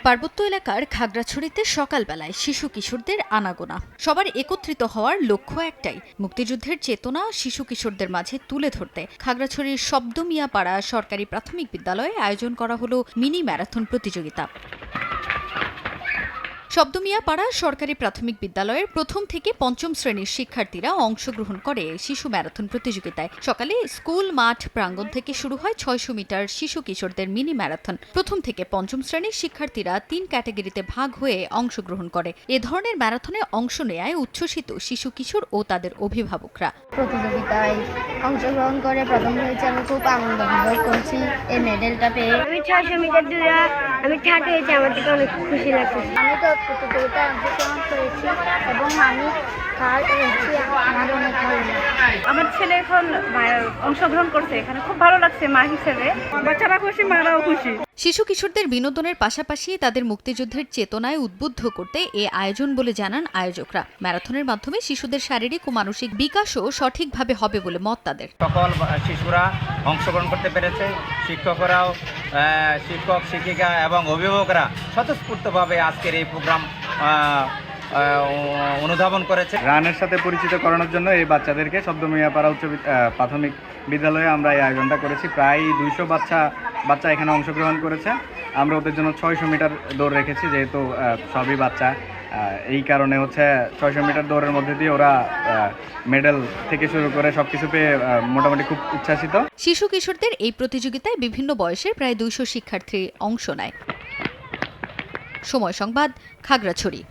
পার্বত্য এলাকার খাগড়াছড়িতে সকালবেলায় শিশু কিশোরদের আনাগোনা। সবার একত্রিত হওয়ার লক্ষ্য একটাই, মুক্তিযুদ্ধের চেতনা শিশু কিশোরদের মাঝে তুলে ধরতে খাগড়াছড়ির শব্দমিয়াপাড়া সরকারি প্রাথমিক বিদ্যালয়ে আয়োজন করা হলো মিনি ম্যারাথন প্রতিযোগিতা। শব্দমিয়াপাড়া সরকারি প্রাথমিক বিদ্যালয়ের প্রথম থেকে পঞ্চম শ্রেণীর শিক্ষার্থীরা অংশগ্রহণ করে শিশু ম্যারাথন প্রতিযোগিতায়। সকালে স্কুল মাঠ প্রাঙ্গণ থেকে শুরু হয় ৬০০ মিটার শিশু কিশোরদের মিনি ম্যারাথন। প্রথম থেকে পঞ্চম শ্রেণীর শিক্ষার্থীরা ৩ ক্যাটাগরিতে ভাগ হয়ে অংশগ্রহণ করে। এ ধরনের ম্যারাথনে অংশ নেয় উচ্ছ্বসিত শিশু কিশোর ও তাদের অভিভাবকরা। প্রতিযোগিতায় অংশগ্রহণ করে প্রথম হয়েছে, আমি খুব আনন্দ উপভোগ করছি এই মেডেলটা পেয়ে। আমি ৬০০ মিটার দূরে আমি থার্ড হয়েছি, আমার থেকে অনেক খুশি লাগছে। আমি তো প্রতিযোগিতায় অংশগ্রহণ করেছি এবং আমি থার্ড হয়েছি, আমার অনেক ভালো লাগে। আমার ছেলে এখন অংশগ্রহণ করছে, এখানে খুব ভালো লাগছে মা হিসেবে। বাচ্চারা খুশি, মারাও খুশি। শিশু কিশোরদের বিনোদনের পাশাপাশি তাদের মুক্তিযুদ্ধের চেতনায় উদ্বুদ্ধ করতে এ আয়োজন বলে জানান আয়োজকরা। ম্যারাথনের মাধ্যমে শিশুদের শারীরিক ও মানসিক বিকাশও সঠিকভাবে হবে বলে মত তাদের। সকল শিশুরা অংশগ্রহণ করতে পেরেছে, শিক্ষকরাও, শিক্ষক শিক্ষিকা এবং অভিভাবকরা স্বতঃস্ফূর্তভাবে আজকের এই প্রোগ্রাম অনুধাবন করেছে। রানের সাথে পরিচিত করানোর জন্য এই বাচ্চাদেরকে শব্দমিয়াপাড়া উচ্চ প্রাথমিক বিদ্যালয়ে আমরা এই আয়োজনটা করেছি। প্রায় 200 বাচ্চা এখানে অংশগ্রহণ করেছে। আমরা ওদের জন্য 600 মিটার দৌড় রেখেছি, যেহেতু সবই বাচ্চা। এই কারণে 600 মিটার দৌড়ের মধ্যে দিয়ে ওরা মেডেল থেকে শুরু করে সবকিছু পেয়ে মোটামুটি খুব উচ্ছ্বাসিত। শিশু কিশোরদের এই প্রতিযোগিতায় বিভিন্ন বয়সের প্রায় 200 শিক্ষার্থী অংশ নেয়। সময় সংবাদ, খাগড়াছড়ি।